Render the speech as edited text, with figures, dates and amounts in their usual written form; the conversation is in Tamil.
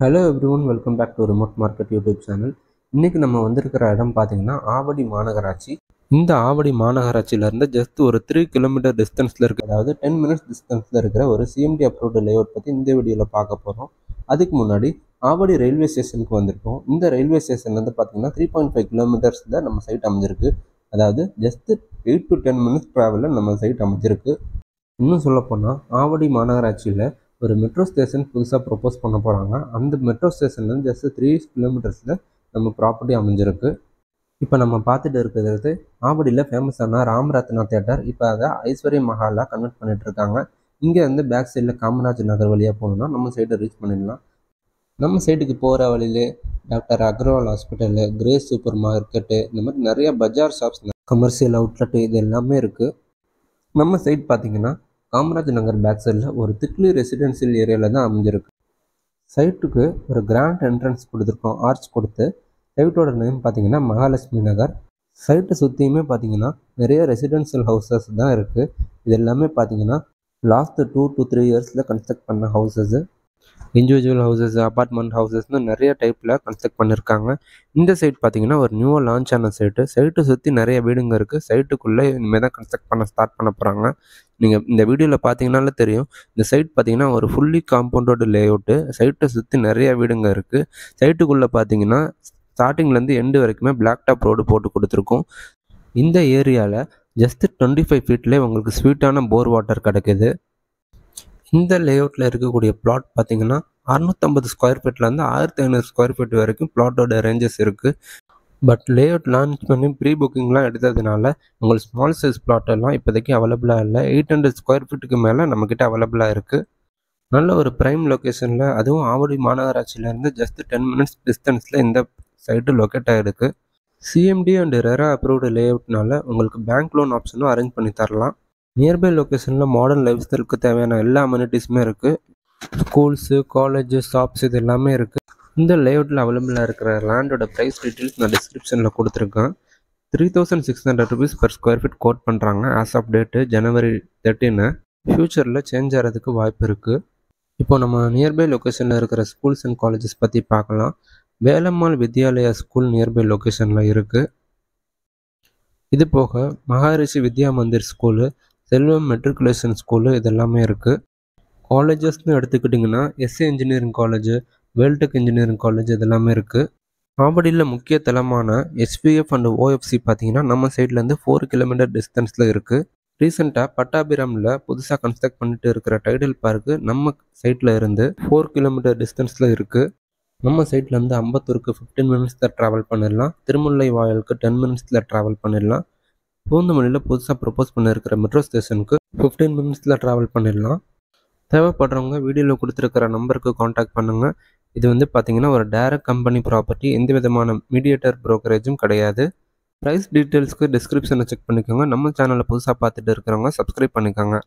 Hello everyone, welcome back to remote market YouTube channel. இன்றைக்கி நம்ம வந்திருக்கிற இடம் பார்த்திங்கன்னா ஆவடி மாநகராட்சி. இந்த ஆவடி மாநகராட்சியிலேருந்து ஜஸ்ட் ஒரு 3 கிலோமீட்டர் டிஸ்டன்ஸில் இருக்குது, அதாவது 10 மினிட்ஸ் டிஸ்டன்ஸில் இருக்கிற ஒரு சிஎம்டி அப்ரூவ்டு லேஅவுட் பற்றி இந்த வீடியோவில் பார்க்க போகிறோம். அதுக்கு முன்னாடி ஆவடி ரயில்வே ஸ்டேஷனுக்கு வந்திருக்கோம். இந்த ரயில்வே ஸ்டேஷன்லேருந்து பார்த்திங்கன்னா 3.5 கிலோமீட்டர்ஸில் நம்ம சைட் அமைஞ்சிருக்கு. அதாவது ஜஸ்ட்டு 8 to 10 மினிட்ஸ் ட்ராவலில் நம்ம சைட் அமைஞ்சிருக்கு. இன்னும் சொல்லப்போனால் ஆவடி மாநகராட்சியில் ஒரு மெட்ரோ ஸ்டேஷன் புதுசாக ப்ரொப்போஸ் பண்ண போகிறாங்க. அந்த மெட்ரோ ஸ்டேஷன்லேருந்து ஜஸ்ட் 3 கிலோமீட்டர்ஸில் நம்ம ப்ராப்பர்ட்டி அமைஞ்சிருக்கு. இப்போ நம்ம பார்த்துட்டு இருக்கிறது ஆவடியில் ஃபேமஸான ராமரத்னா தேட்டர். இப்போ அதை ஐஸ்வர்ய மஹாலாக கன்வெர்ட் பண்ணிட்டு இருக்காங்க. இங்கே வந்து பேக் சைடில் காமராஜ் நகர் வழியாக போகணுன்னா நம்ம சைட்டை ரீச் பண்ணிடலாம். நம்ம சைட்டுக்கு போகிற வழியிலே doctor Agrawal hospital, grace super market, இந்த மாதிரி நிறைய பஜார் ஷாப்ஸ், கமர்ஷியல் அவுட்லெட்டு இது எல்லாமே இருக்குது. நம்ம சைட் பார்த்திங்கன்னா காமராஜ் நகர் பேக் சைடில் ஒரு திக்லி ரெசிடென்ஷியல் ஏரியாவில் தான் அமைஞ்சிருக்கு. சைட்டுக்கு ஒரு கிராண்ட் என்ட்ரன்ஸ் கொடுத்துருக்கோம், ஆர்ச் கொடுத்து. சைட்டோட நேம் பார்த்திங்கன்னா மகாலட்சுமி நகர். சைட்டை சுற்றியுமே பார்த்திங்கன்னா நிறைய ரெசிடென்ஷியல் ஹவுசஸ் தான் இருக்குது. இது எல்லாமே பார்த்திங்கன்னா லாஸ்ட் 2 to 3 இயர்ஸில் கன்ஸ்ட்ரக்ட் பண்ண ஹவுசஸ்ஸு. இண்டிவிஜுவல் ஹவுசஸ், அப்பார்ட்மெண்ட் ஹவுசஸ்னு நிறைய டைப்பில் கன்ஸ்ட்ரக்ட் பண்ணியிருக்காங்க. இந்த சைட் பார்த்திங்கன்னா ஒரு நியூவாக லான்ச் ஆன சைட்டை சுற்றி நிறைய வீடுங்க இருக்குது. சைட்டுக்குள்ளே இனிமேல் தான் கன்ஸ்ட்ரக்ட் ஸ்டார்ட் பண்ண போகிறாங்க. நீங்கள் இந்த வீடியோவில் பார்த்தீங்கன்னாலே தெரியும். இந்த சைட் பார்த்திங்கன்னா ஒரு ஃபுல்லி காம்பவுண்டோட லேஅவுட்டு. சைட்டை சுற்றி நிறைய வீடுங்க இருக்குது. சைட்டுக்குள்ளே பார்த்தீங்கன்னா ஸ்டார்டிங்லேருந்து எண்டு வரைக்குமே பிளாக் டாப் ரோடு போட்டு கொடுத்துருக்கோம். இந்த ஏரியாவில் ஜஸ்ட் 25 ஃபீட்லேயே உங்களுக்கு ஸ்வீட்டான போர் வாட்டர் கிடைக்குது. இந்த லேஅவுட்டில் இருக்கக்கூடிய பிளாட் பார்த்திங்கன்னா 650 ஸ்கொயர் ஃபீட்லேருந்து 1500 ஸ்கொயர் ஃபீட் வரைக்கும் பிளாட்டோட ரேஞ்சஸ் இருக்குது. பட் லேஅவுட் லான்ச் பண்ணி ப்ரீ புக்கிங்லாம் எடுத்ததுனால உங்களுக்கு ஸ்மால் சைஸ் பிளாட்டெல்லாம் இப்போதைக்கு அவைலபிளாக இல்லை. 800 ஸ்கொயர் ஃபீட்டுக்கு மேலே நம்மக்கிட்ட அவைலபிளாக இருக்குது. நல்ல ஒரு ப்ரைம் லொக்கேஷனில், அதுவும் ஆவடி மாநகராட்சியிலேருந்து ஜஸ்ட் 10 மினிட்ஸ் டிஸ்டன்ஸில் இந்த சைட்டு லொக்கேட் ஆகிருக்கு. சிஎம்டி அண்ட் ரெரா அப்ரூவ்டு லேஅவுட்னால உங்களுக்கு பேங்க் லோன் ஆப்ஷனும் அரேஞ்ச் பண்ணி தரலாம். நியர்பை லொக்கேஷனில் மாடர்ன் லைஃப் ஸ்டைலுக்கு தேவையான எல்லா அம்யூனிட்டிஸுமே இருக்குது. ஸ்கூல்ஸு, காலேஜு, ஷாப்ஸ் இது எல்லாமே இருக்குது. இந்த லேஅவுட்டில் அவைலபிளாக இருக்கிற லேண்டோட ப்ரைஸ் டீட்டெயில்ஸ் நான் டிஸ்கிரிப்ஷனில் கொடுத்துருக்கேன். 3600 rupees per square feet quote பண்ணுறாங்க. As of date January 13. ஃப்யூச்சரில் சேஞ்ச் ஆகிறதுக்கு வாய்ப்பு இருக்குது. இப்போ நம்ம நியர்பை லொக்கேஷனில் இருக்கிற ஸ்கூல்ஸ் அண்ட் காலேஜஸ் பற்றி பார்க்கலாம். வேலம்மாள் வித்யாலயா ஸ்கூல் நியர்பை லொக்கேஷனில் இருக்குது. இது போக மகாரிஷி வித்யா மந்திர் ஸ்கூலு, செல்வம் மெட்ரிகுலேஷன் ஸ்கூலு இதெல்லாமே இருக்குது. காலேஜஸ்ன்னு எடுத்துக்கிட்டிங்கன்னா S A engineering college, Vel Tech engineering college இதெல்லாமே இருக்குது. ஆவடியில் முக்கிய தளமான எஸ்பிஎஃப் அண்ட் ஓஎஃப்சி பார்த்திங்கன்னா நம்ம சைட்லேருந்து 4 கிலோமீட்டர் டிஸ்டன்ஸில் இருக்குது. ரீசெண்டாக பட்டாபிராமில் புதுசாக கன்ஸ்ட்ரக்ட் பண்ணிட்டு இருக்கிற டைடல் பார்க்கு நம்ம சைட்டில் இருந்து 4 கிலோமீட்டர் டிஸ்டன்ஸில் இருக்குது. நம்ம சைட்லேருந்து அம்பத்தூருக்கு 15 மினிட்ஸில் ட்ராவல் பண்ணிடலாம். திருமுல்லை வாயலுக்கு 10 மினிட்ஸில் ட்ராவல் பண்ணிடலாம். பூந்தமல்லியில் புதுசாக ப்ரொப்போஸ் பண்ணியிருக்கிற மெட்ரோ ஸ்டேஷனுக்கு 15 மினிட்ஸில் ட்ராவல் பண்ணிடலாம். தேவைப்படுறவங்க வீடியோவில் கொடுத்துருக்கிற நம்பருக்கு காண்டாக்ட் பண்ணுங்கள். இது வந்து பார்த்திங்கன்னா ஒரு டைரக்ட் கம்பெனி ப்ராப்பர்ட்டி, எந்த விதமான மீடியேட்டர் ப்ரோக்கரேஜும் கிடையாது. ப்ரைஸ் டீட்டெயில்ஸ்க்கு டிஸ்கிரிப்ஷனை செக் பண்ணிக்கோங்க. நம்ம சேனலை புதுசாக பார்த்துட்டு இருக்கிறவங்க சப்ஸ்கிரைப் பண்ணிக்கோங்க.